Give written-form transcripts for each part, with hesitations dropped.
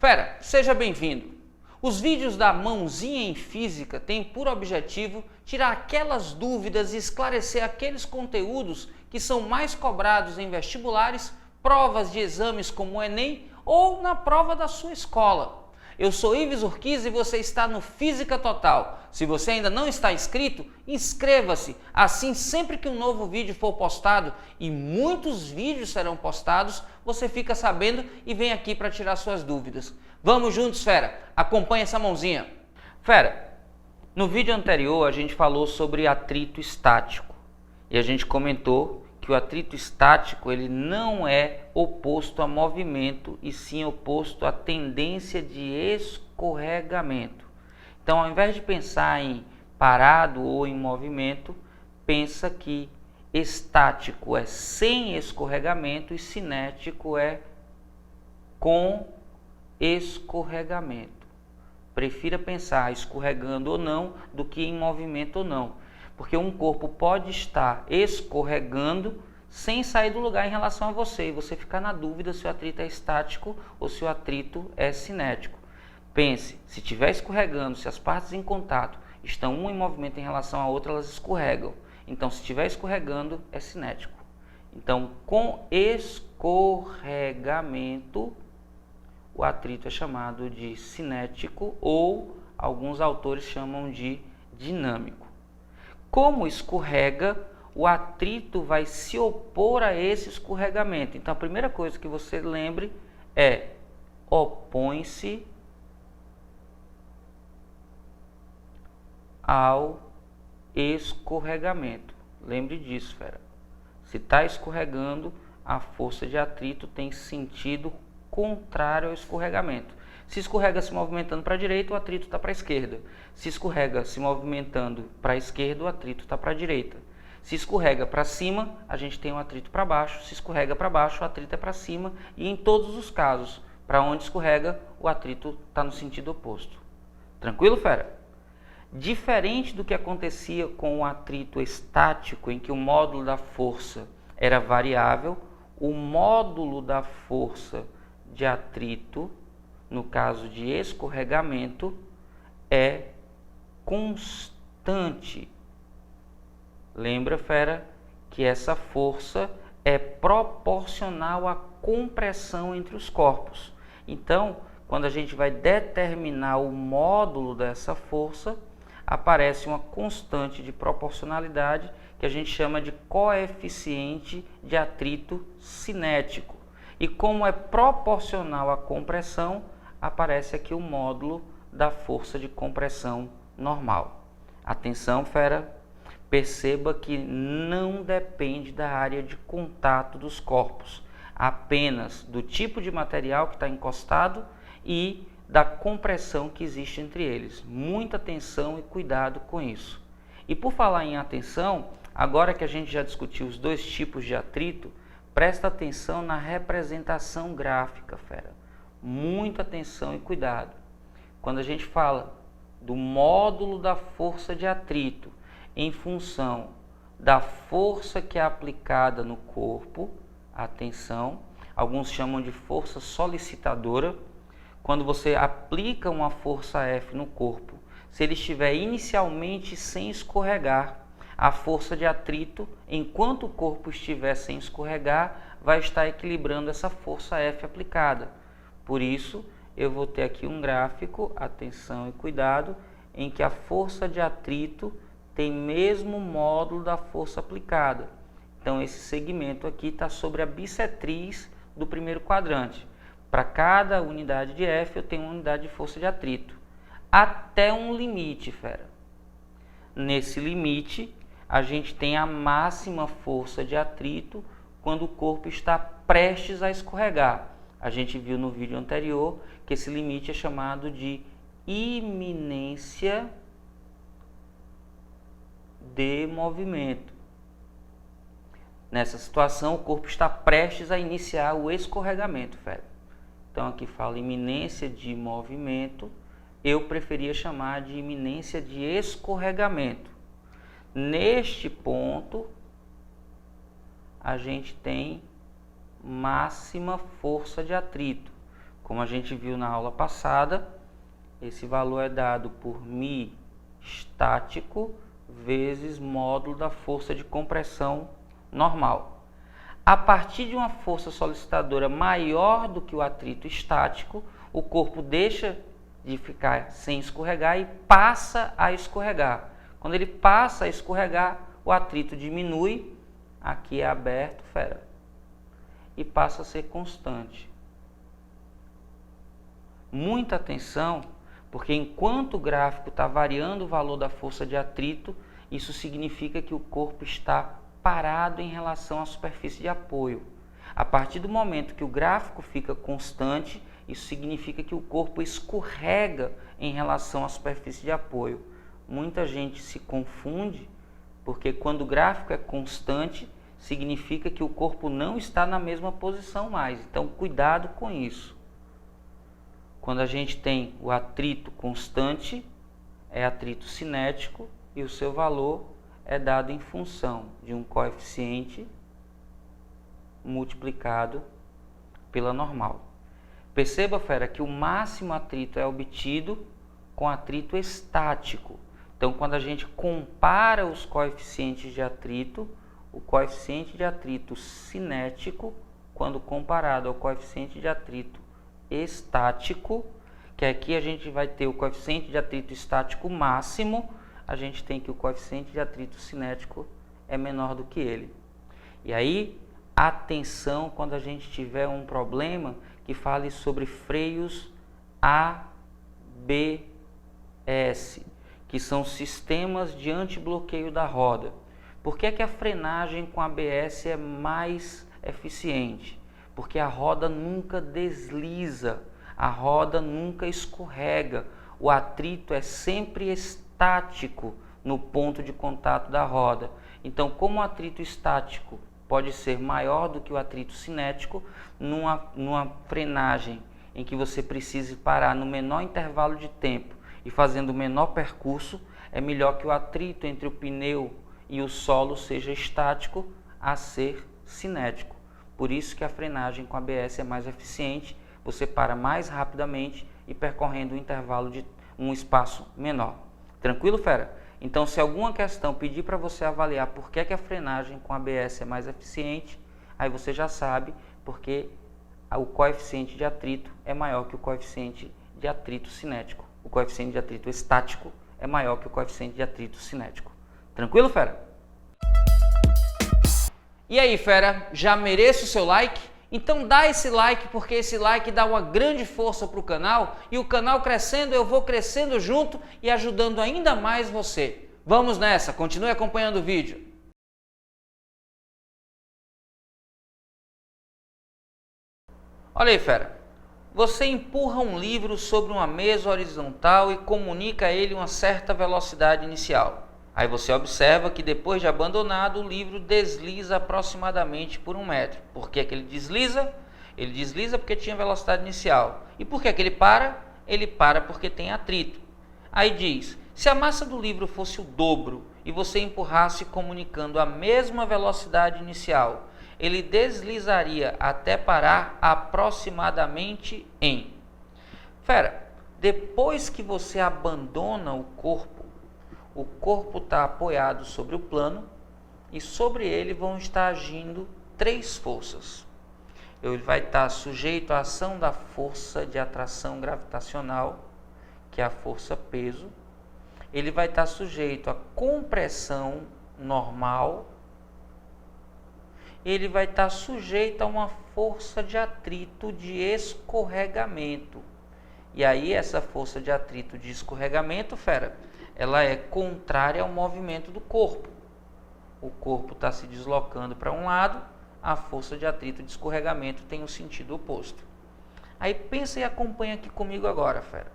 Fera, seja bem-vindo! Os vídeos da Mãozinha em Física têm por objetivo tirar aquelas dúvidas e esclarecer aqueles conteúdos que são mais cobrados em vestibulares, provas de exames como o Enem ou na prova da sua escola. Eu sou Ives Urquiza e você está no Física Total. Se você ainda não está inscrito, inscreva-se. Assim, sempre que um novo vídeo for postado, e muitos vídeos serão postados, você fica sabendo e vem aqui para tirar suas dúvidas. Vamos juntos, fera! Acompanhe essa mãozinha. Fera, no vídeo anterior a gente falou sobre atrito estático. E a gente comentou que o atrito estático ele não é oposto a movimento, e sim oposto à tendência de escorregamento. Então, ao invés de pensar em parado ou em movimento, pensa que estático é sem escorregamento e cinético é com escorregamento. Prefira pensar escorregando ou não do que em movimento ou não. Porque um corpo pode estar escorregando sem sair do lugar em relação a você, e você ficar na dúvida se o atrito é estático ou se o atrito é cinético. Pense, se estiver escorregando, se as partes em contato estão uma em movimento em relação à outra, elas escorregam. Então, se estiver escorregando, é cinético. Então, com escorregamento, o atrito é chamado de cinético ou alguns autores chamam de dinâmico. Como escorrega, o atrito vai se opor a esse escorregamento. Então, a primeira coisa que você lembre é opõe-se ao escorregamento. Lembre disso, fera. Se está escorregando, a força de atrito tem sentido contrário ao escorregamento. Se escorrega se movimentando para a direita, o atrito está para a esquerda. Se escorrega se movimentando para a esquerda, o atrito está para a direita. Se escorrega para cima, a gente tem um atrito para baixo. Se escorrega para baixo, o atrito é para cima. E em todos os casos, para onde escorrega, o atrito está no sentido oposto. Tranquilo, fera? Diferente do que acontecia com o atrito estático, em que o módulo da força era variável, o módulo da força de atrito, no caso de escorregamento, é constante. Lembra, fera, que essa força é proporcional à compressão entre os corpos. Então, quando a gente vai determinar o módulo dessa força, aparece uma constante de proporcionalidade que a gente chama de coeficiente de atrito cinético. E como é proporcional à compressão, aparece aqui o módulo da força de compressão normal. Atenção, fera, perceba que não depende da área de contato dos corpos, apenas do tipo de material que está encostado e da compressão que existe entre eles. Muita atenção e cuidado com isso. E por falar em atenção, agora que a gente já discutiu os dois tipos de atrito, presta atenção na representação gráfica, fera. Muita atenção e cuidado. Quando a gente fala do módulo da força de atrito em função da força que é aplicada no corpo, atenção, alguns chamam de força solicitadora. Quando você aplica uma força F no corpo, se ele estiver inicialmente sem escorregar, a força de atrito, enquanto o corpo estiver sem escorregar, vai estar equilibrando essa força F aplicada. Por isso, eu vou ter aqui um gráfico, atenção e cuidado, em que a força de atrito tem mesmo módulo da força aplicada. Então, esse segmento aqui está sobre a bissetriz do primeiro quadrante. Para cada unidade de F, eu tenho uma unidade de força de atrito. Até um limite, fera. Nesse limite, a gente tem a máxima força de atrito quando o corpo está prestes a escorregar. A gente viu no vídeo anterior que esse limite é chamado de iminência de movimento. Nessa situação, o corpo está prestes a iniciar o escorregamento, fera. Então, aqui fala iminência de movimento. Eu preferia chamar de iminência de escorregamento. Neste ponto, a gente tem máxima força de atrito. Como a gente viu na aula passada, esse valor é dado por μ estático vezes módulo da força de compressão normal. A partir de uma força solicitadora maior do que o atrito estático, o corpo deixa de ficar sem escorregar e passa a escorregar. Quando ele passa a escorregar, o atrito diminui, aqui é aberto, fera, e passa a ser constante. Muita atenção, porque enquanto o gráfico está variando o valor da força de atrito, isso significa que o corpo está parado em relação à superfície de apoio. A partir do momento que o gráfico fica constante, isso significa que o corpo escorrega em relação à superfície de apoio. Muita gente se confunde, porque quando o gráfico é constante, significa que o corpo não está na mesma posição mais. Então, cuidado com isso. Quando a gente tem o atrito constante, é atrito cinético e o seu valor é dado em função de um coeficiente multiplicado pela normal. Perceba, fera, que o máximo atrito é obtido com atrito estático. Então, quando a gente compara os coeficientes de atrito, o coeficiente de atrito cinético, quando comparado ao coeficiente de atrito estático, que aqui a gente vai ter o coeficiente de atrito estático máximo, a gente tem que o coeficiente de atrito cinético é menor do que ele. E aí, atenção quando a gente tiver um problema que fale sobre freios ABS, que são sistemas de antibloqueio da roda. Por que é que a frenagem com ABS é mais eficiente? Porque a roda nunca desliza, a roda nunca escorrega, o atrito é sempre estático no ponto de contato da roda. Então, como o atrito estático pode ser maior do que o atrito cinético, numa frenagem em que você precise parar no menor intervalo de tempo e fazendo o menor percurso, é melhor que o atrito entre o pneu e o solo seja estático a ser cinético. Por isso que a frenagem com ABS é mais eficiente, você para mais rapidamente e percorrendo um intervalo de um espaço menor. Tranquilo, fera? Então, se alguma questão pedir para você avaliar por que a frenagem com ABS é mais eficiente, aí você já sabe porque o coeficiente de atrito é maior que o coeficiente de atrito cinético. O coeficiente de atrito estático é maior que o coeficiente de atrito cinético. Tranquilo, fera? E aí, fera, já mereço o seu like? Então dá esse like, porque esse like dá uma grande força para o canal, e o canal crescendo, eu vou crescendo junto e ajudando ainda mais você. Vamos nessa, continue acompanhando o vídeo. Olha aí, fera, você empurra um livro sobre uma mesa horizontal e comunica a ele uma certa velocidade inicial. Aí você observa que depois de abandonado, o livro desliza aproximadamente por 1 metro. Por que que ele desliza? Ele desliza porque tinha velocidade inicial. E por que que ele para? Ele para porque tem atrito. Aí diz, se a massa do livro fosse o dobro e você empurrasse comunicando a mesma velocidade inicial, ele deslizaria até parar aproximadamente em... Fera, depois que você abandona o corpo está apoiado sobre o plano e sobre ele vão estar agindo 3 forças. Ele vai estar sujeito à ação da força de atração gravitacional, que é a força peso. Ele vai estar sujeito à compressão normal. Ele vai estar sujeito a uma força de atrito de escorregamento. E aí essa força de atrito de escorregamento, fera, ela é contrária ao movimento do corpo. O corpo está se deslocando para um lado, a força de atrito de escorregamento tem o sentido oposto. Aí pensa e acompanha aqui comigo agora, fera.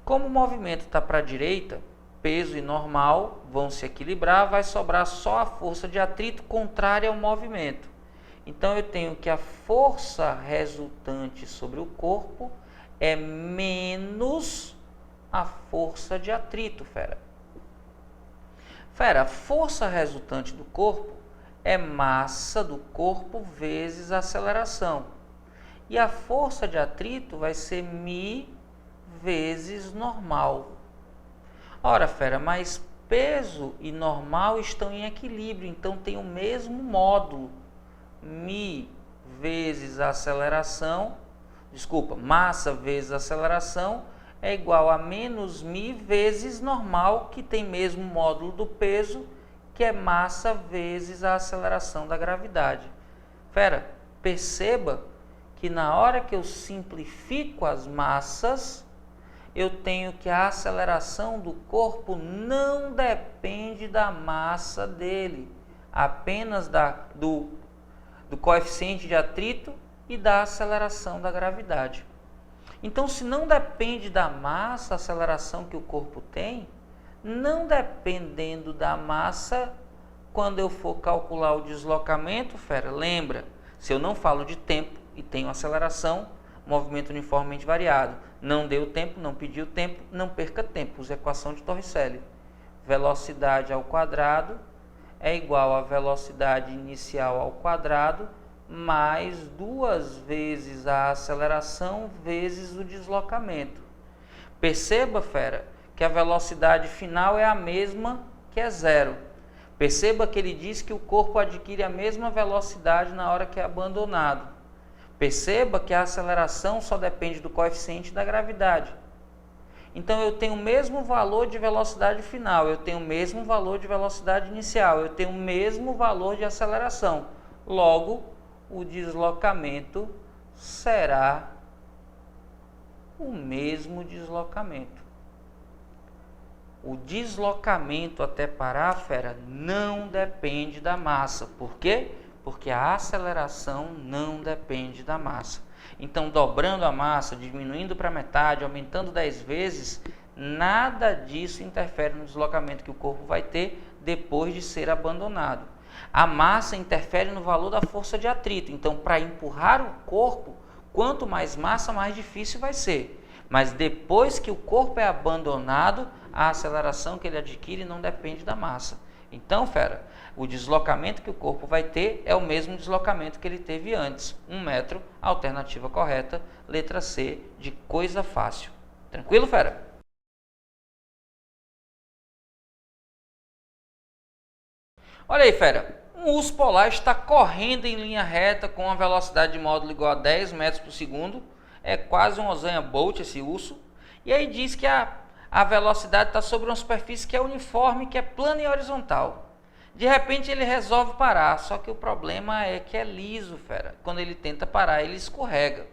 Como o movimento está para a direita, peso e normal vão se equilibrar, vai sobrar só a força de atrito contrária ao movimento. Então eu tenho que a força resultante sobre o corpo é menos a força de atrito, fera. Fera, a força resultante do corpo é massa do corpo vezes aceleração. E a força de atrito vai ser μ vezes normal. Ora, fera, mas peso e normal estão em equilíbrio, então tem o mesmo módulo. μ vezes a aceleração, massa vezes aceleração é igual a menos μ vezes normal, que tem mesmo módulo do peso, que é massa vezes a aceleração da gravidade. Fera, perceba que na hora que eu simplifico as massas, eu tenho que a aceleração do corpo não depende da massa dele, apenas do coeficiente de atrito e da aceleração da gravidade. Então, se não depende da massa, a aceleração que o corpo tem, não dependendo da massa, quando eu for calcular o deslocamento, fera, lembra, se eu não falo de tempo e tenho aceleração, movimento uniformemente variado, não deu tempo, não pediu tempo, não perca tempo, usa a equação de Torricelli. Velocidade ao quadrado é igual a velocidade inicial ao quadrado mais 2 vezes a aceleração vezes o deslocamento. Perceba, fera, que a velocidade final é a mesma que é zero. Perceba que ele diz que o corpo adquire a mesma velocidade na hora que é abandonado. Perceba que a aceleração só depende do coeficiente da gravidade. Então, eu tenho o mesmo valor de velocidade final, eu tenho o mesmo valor de velocidade inicial, eu tenho o mesmo valor de aceleração. Logo, o deslocamento será o mesmo deslocamento. O deslocamento até parar, fera, não depende da massa. Por quê? Porque a aceleração não depende da massa. Então, dobrando a massa, diminuindo para metade, aumentando 10 vezes, nada disso interfere no deslocamento que o corpo vai ter depois de ser abandonado. A massa interfere no valor da força de atrito. Então, para empurrar o corpo, quanto mais massa, mais difícil vai ser. Mas depois que o corpo é abandonado, a aceleração que ele adquire não depende da massa. Então, fera, o deslocamento que o corpo vai ter é o mesmo deslocamento que ele teve antes. 1 metro, alternativa correta, letra C, de coisa fácil. Tranquilo, fera? Olha aí, fera. Um urso polar está correndo em linha reta com uma velocidade de módulo igual a 10 metros por segundo. É quase um Usain Bolt esse urso. E aí diz que a velocidade está sobre uma superfície que é uniforme, que é plana e horizontal. De repente ele resolve parar, só que o problema é que é liso, fera. Quando ele tenta parar, ele escorrega.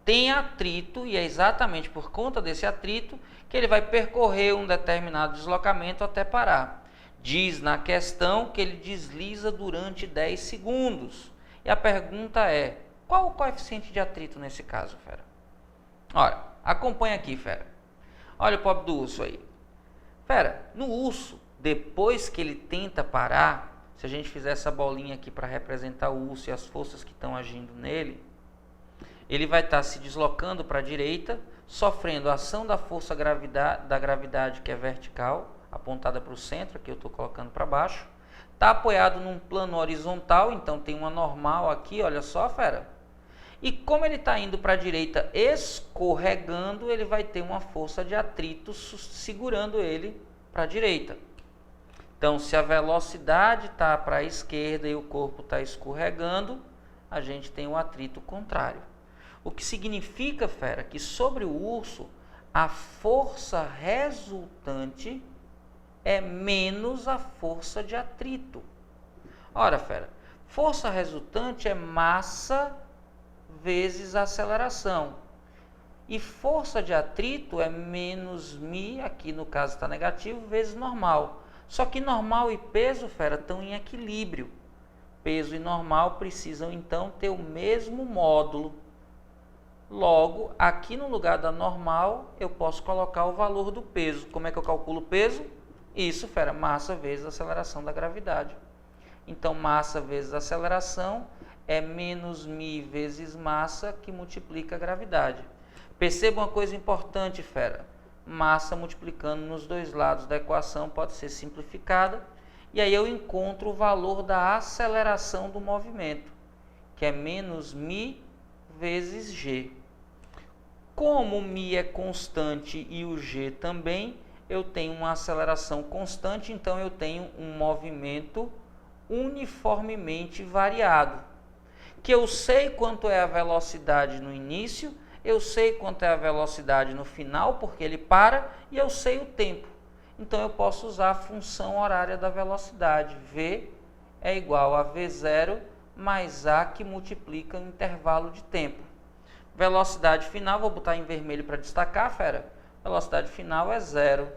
Tem atrito e é exatamente por conta desse atrito que ele vai percorrer um determinado deslocamento até parar. Diz na questão que ele desliza durante 10 segundos. E a pergunta é, qual o coeficiente de atrito nesse caso, fera? Ora, acompanha aqui, fera. Olha o pobre do urso aí. Fera, no urso, depois que ele tenta parar, se a gente fizer essa bolinha aqui para representar o urso e as forças que estão agindo nele, ele vai estar se deslocando para a direita, sofrendo a ação da força da gravidade que é vertical, apontada para o centro, aqui eu estou colocando para baixo. Está apoiado num plano horizontal, então tem uma normal aqui, olha só, fera. E como ele está indo para a direita escorregando, ele vai ter uma força de atrito segurando ele para a direita. Então, se a velocidade está para a esquerda e o corpo está escorregando, a gente tem um atrito contrário. O que significa, fera, que sobre o urso, a força resultante é menos a força de atrito. Ora, fera, força resultante é massa vezes aceleração. E força de atrito é menos μ, aqui no caso está negativo, vezes normal. Só que normal e peso, fera, estão em equilíbrio. Peso e normal precisam, então, ter o mesmo módulo. Logo, aqui no lugar da normal, eu posso colocar o valor do peso. Como é que eu calculo o peso? Isso, fera, massa vezes aceleração da gravidade. Então, massa vezes aceleração é menos μ vezes massa, que multiplica a gravidade. Perceba uma coisa importante, fera. Massa multiplicando nos dois lados da equação pode ser simplificada. E aí eu encontro o valor da aceleração do movimento, que é menos μ vezes G. Como o μ é constante e o G também, eu tenho uma aceleração constante, então eu tenho um movimento uniformemente variado. Que eu sei quanto é a velocidade no início, eu sei quanto é a velocidade no final, porque ele para, e eu sei o tempo. Então eu posso usar a função horária da velocidade. V é igual a V0 mais A que multiplica o intervalo de tempo. Velocidade final, vou botar em vermelho para destacar, fera. Velocidade final é 0.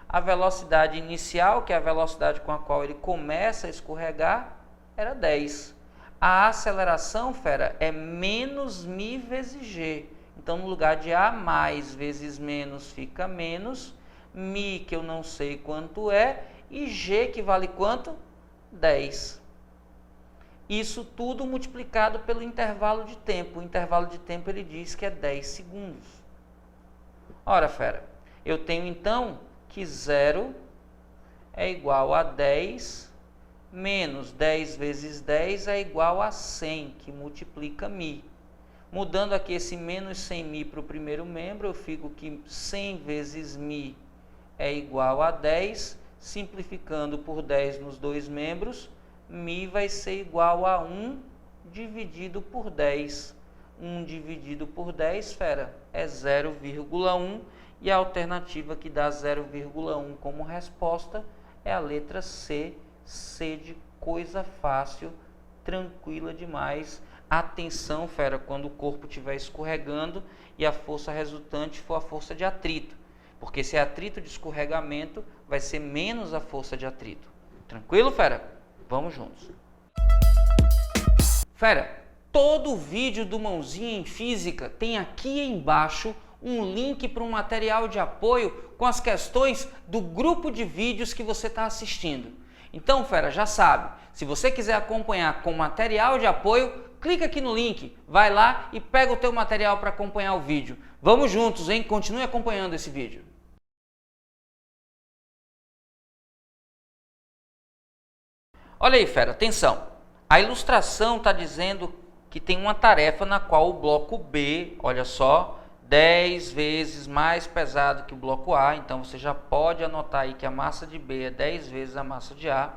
A velocidade inicial, que é a velocidade com a qual ele começa a escorregar, era 10. A aceleração, fera, é menos μ vezes G. Então, no lugar de A mais vezes menos fica menos, μ que eu não sei quanto é, e G que vale quanto? 10. Isso tudo multiplicado pelo intervalo de tempo. O intervalo de tempo ele diz que é 10 segundos. Ora, fera, eu tenho então que 0 é igual a 10 menos 10 vezes 10 é igual a 100, que multiplica μ. Mudando aqui esse menos 100μ para o primeiro membro, eu fico que 100 vezes μ é igual a 10, simplificando por 10 nos dois membros, μ vai ser igual a 1 dividido por 10. 1 dividido por 10, fera, é 0,1, e a alternativa que dá 0,1 como resposta é a letra C, C de coisa fácil, tranquila demais. Atenção, fera, quando o corpo estiver escorregando e a força resultante for a força de atrito, porque se é atrito de escorregamento, vai ser menos a força de atrito. Tranquilo, fera? Vamos juntos. Fera, todo vídeo do Mãozinha em Física tem aqui embaixo um link para um material de apoio com as questões do grupo de vídeos que você está assistindo. Então, fera, já sabe, se você quiser acompanhar com material de apoio, clica aqui no link, vai lá e pega o teu material para acompanhar o vídeo. Vamos juntos, hein? Continue acompanhando esse vídeo. Olha aí, fera, atenção. A ilustração está dizendo que tem uma tarefa na qual o bloco B, olha só, 10 vezes mais pesado que o bloco A, então você já pode anotar aí que a massa de B é 10 vezes a massa de A,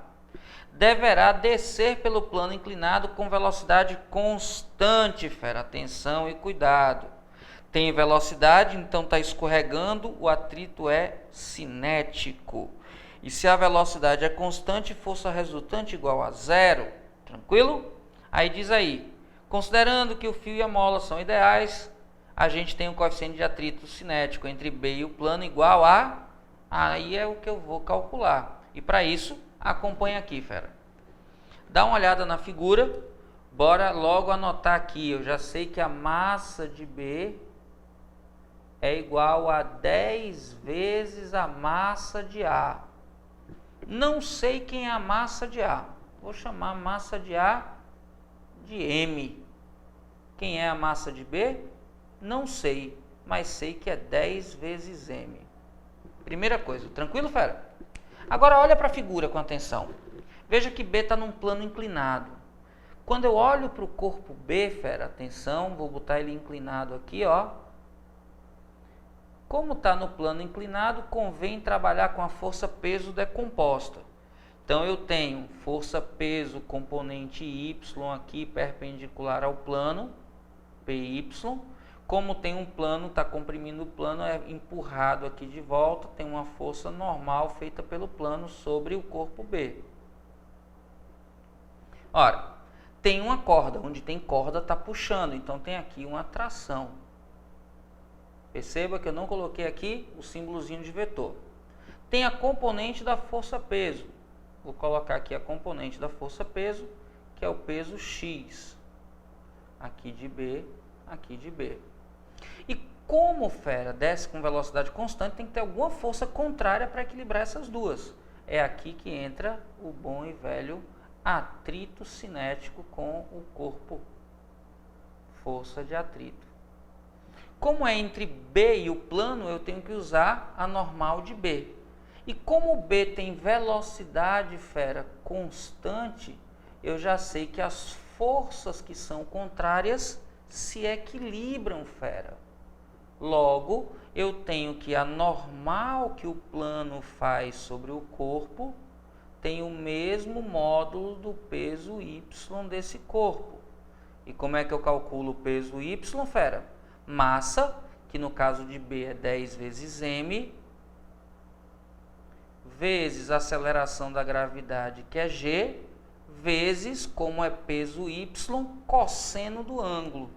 deverá descer pelo plano inclinado com velocidade constante, fera, atenção e cuidado. Tem velocidade, então está escorregando, o atrito é cinético. E se a velocidade é constante, força resultante igual a 0, tranquilo? Aí diz aí, considerando que o fio e a mola são ideais, a gente tem um coeficiente de atrito cinético entre B e o plano igual a... Aí é o que eu vou calcular. E para isso, acompanha aqui, fera. Dá uma olhada na figura. Bora logo anotar aqui. Eu já sei que a massa de B é igual a 10 vezes a massa de A. Não sei quem é a massa de A. Vou chamar a massa de A de M. Quem é a massa de B? Não sei, mas sei que é 10 vezes M. Primeira coisa, tranquilo, fera? Agora olha para a figura com atenção. Veja que B está num plano inclinado. Quando eu olho para o corpo B, fera, atenção, vou botar ele inclinado aqui, ó. Como está no plano inclinado, convém trabalhar com a força-peso decomposta. Então eu tenho força-peso componente Y aqui perpendicular ao plano, PY. Como tem um plano, está comprimindo o plano, é empurrado aqui de volta, tem uma força normal feita pelo plano sobre o corpo B. Ora, tem uma corda, onde tem corda está puxando, então tem aqui uma tração. Perceba que eu não coloquei aqui o símbolozinho de vetor. Tem a componente da força-peso. Vou colocar aqui a componente da força-peso, que é o peso X. Aqui de B, aqui de B. E como, fera, desce com velocidade constante, tem que ter alguma força contrária para equilibrar essas duas. É aqui que entra o bom e velho atrito cinético com o corpo, força de atrito. Como é entre B e o plano, eu tenho que usar a normal de B. E como B tem velocidade, fera, constante, eu já sei que as forças que são contrárias se equilibram, fera. Logo, eu tenho que a normal que o plano faz sobre o corpo tem o mesmo módulo do peso y desse corpo. E como é que eu calculo o peso y, fera? Massa, que no caso de B é 10 vezes m, vezes a aceleração da gravidade, que é g, vezes, como é peso y, cosseno do ângulo.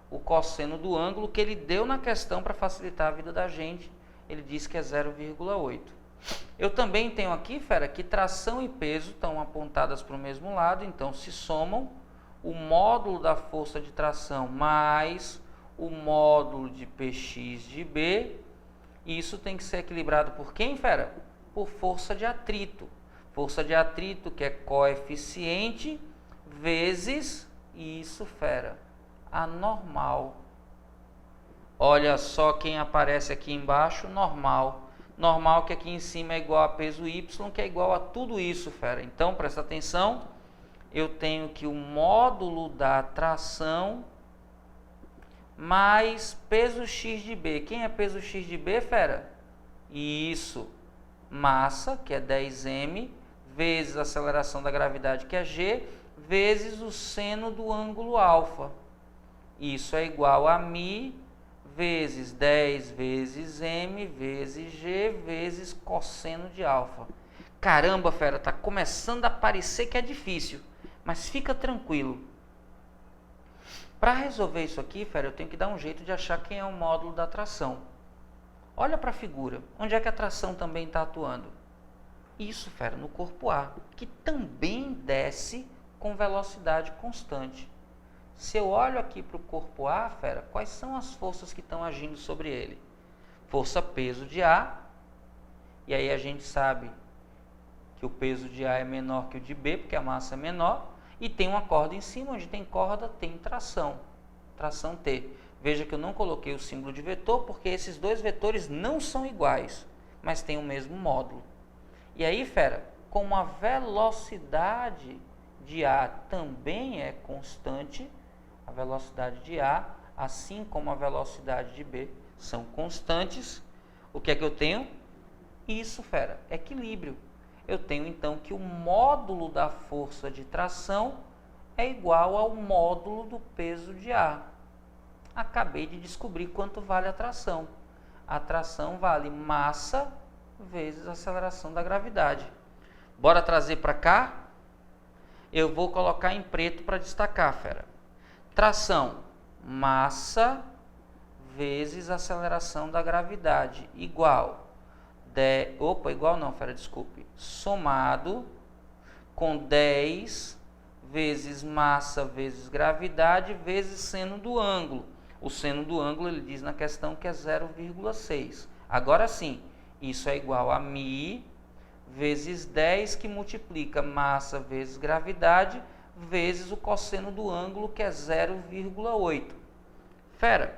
O cosseno do ângulo que ele deu na questão para facilitar a vida da gente, ele disse que é 0,8. Eu também tenho aqui, fera, que tração e peso estão apontadas para o mesmo lado, então se somam o módulo da força de tração mais o módulo de Px de B, e isso tem que ser equilibrado por quem, fera? Por força de atrito. Força de atrito que é coeficiente vezes isso, fera, a normal. Olha só quem aparece aqui embaixo, normal. Normal que aqui em cima é igual a peso y, que é igual a tudo isso, fera. Então, presta atenção, eu tenho que o módulo da tração mais peso x de B. Quem é peso x de B, fera? Isso. Massa, que é 10m, vezes a aceleração da gravidade, que é g, vezes o seno do ângulo alfa. Isso é igual a μ vezes 10 vezes m vezes g vezes cosseno de alfa. Caramba, fera, tá começando a parecer que é difícil, mas fica tranquilo. Para resolver isso aqui, fera, eu tenho que dar um jeito de achar quem é o módulo da tração. Olha para a figura, onde é que a tração também está atuando? Isso, fera, no corpo A, que também desce com velocidade constante. Se eu olho aqui para o corpo A, fera, quais são as forças que estão agindo sobre ele? Força peso de A, e aí a gente sabe que o peso de A é menor que o de B, porque a massa é menor, e tem uma corda em cima, onde tem corda, tem tração, tração T. Veja que eu não coloquei o símbolo de vetor, porque esses dois vetores não são iguais, mas têm o mesmo módulo. E aí, fera, como a velocidade de A também é constante, a velocidade de A, assim como a velocidade de B, são constantes, o que é que eu tenho? Isso, fera, equilíbrio. Eu tenho então que o módulo da força de tração é igual ao módulo do peso de A. Acabei de descobrir quanto vale a tração. A tração vale massa vezes a aceleração da gravidade. Bora trazer para cá? Eu vou colocar em preto para destacar, fera. Tração, massa vezes a aceleração da gravidade, igual. Igual não, fera, desculpe. Somado com 10 vezes massa vezes gravidade vezes seno do ângulo. O seno do ângulo, ele diz na questão que é 0,6. Agora sim, isso é igual a μ vezes 10, que multiplica massa vezes gravidade, vezes o cosseno do ângulo, que é 0,8. Fera,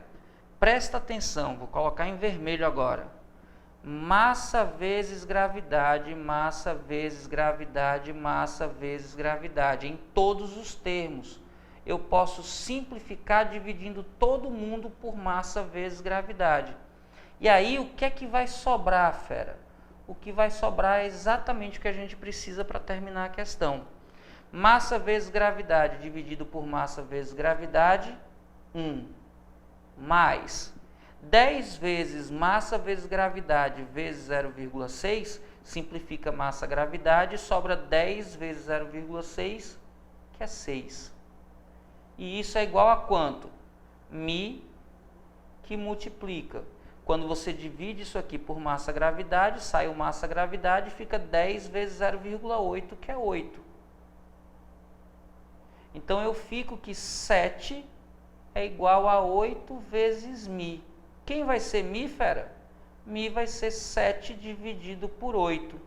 presta atenção, vou colocar em vermelho agora. Massa vezes gravidade, massa vezes gravidade, massa vezes gravidade, em todos os termos. Eu posso simplificar dividindo todo mundo por massa vezes gravidade. E aí, o que é que vai sobrar, fera? O que vai sobrar é exatamente o que a gente precisa para terminar a questão. Massa vezes gravidade dividido por massa vezes gravidade, 1. Mais 10 vezes massa vezes gravidade vezes 0,6, simplifica massa gravidade, sobra 10 vezes 0,6, que é 6. E isso é igual a quanto? μ, que multiplica. Quando você divide isso aqui por massa-gravidade, sai o massa-gravidade e fica 10 vezes 0,8, que é 8. Então, eu fico que 7 é igual a 8 vezes μ. Quem vai ser μ, fera? μ vai ser 7 dividido por 8.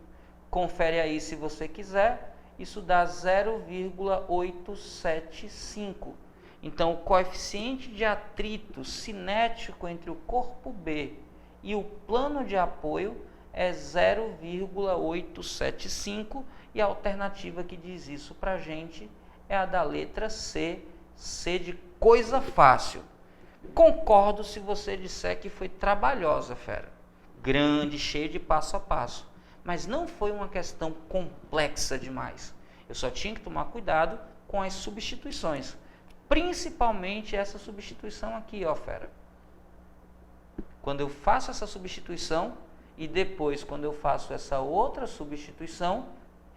Confere aí se você quiser. Isso dá 0,875. Então, o coeficiente de atrito cinético entre o corpo B e o plano de apoio é 0,875, e a alternativa que diz isso para a gente é a da letra C, C de coisa fácil. Concordo se você disser que foi trabalhosa, fera. Grande, cheia de passo a passo. Mas não foi uma questão complexa demais. Eu só tinha que tomar cuidado com as substituições. Principalmente essa substituição aqui, ó, fera. Quando eu faço essa substituição e depois quando eu faço essa outra substituição,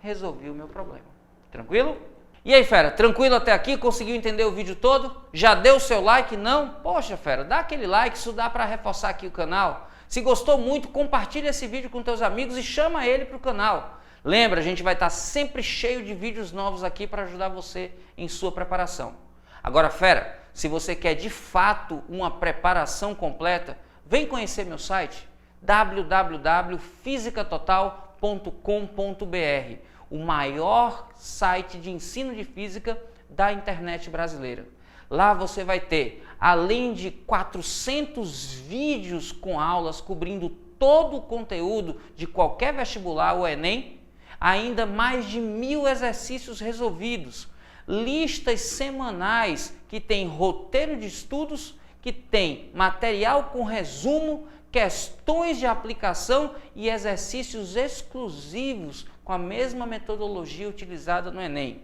resolvi o meu problema. Tranquilo? E aí, fera, tranquilo até aqui? Conseguiu entender o vídeo todo? Já deu o seu like? Não? Poxa, fera, dá aquele like, isso dá para reforçar aqui o canal. Se gostou muito, compartilha esse vídeo com teus amigos e chama ele para o canal. Lembra, a gente vai estar sempre cheio de vídeos novos aqui para ajudar você em sua preparação. Agora, fera, se você quer de fato uma preparação completa, vem conhecer meu site www.fisicatotal.com.br, o maior site de ensino de física da internet brasileira. Lá você vai ter, além de 400 vídeos com aulas cobrindo todo o conteúdo de qualquer vestibular ou Enem, ainda mais de 1000 exercícios resolvidos, listas semanais que tem roteiro de estudos, que tem material com resumo, questões de aplicação e exercícios exclusivos com a mesma metodologia utilizada no Enem.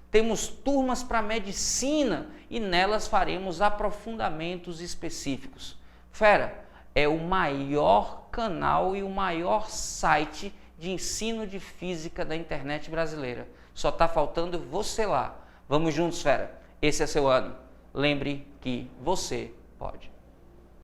Temos turmas para medicina e nelas faremos aprofundamentos específicos. Fera, é o maior canal e o maior site de ensino de física da internet brasileira. Só está faltando você lá. Vamos juntos, fera. Esse é seu ano. Lembre que você pode.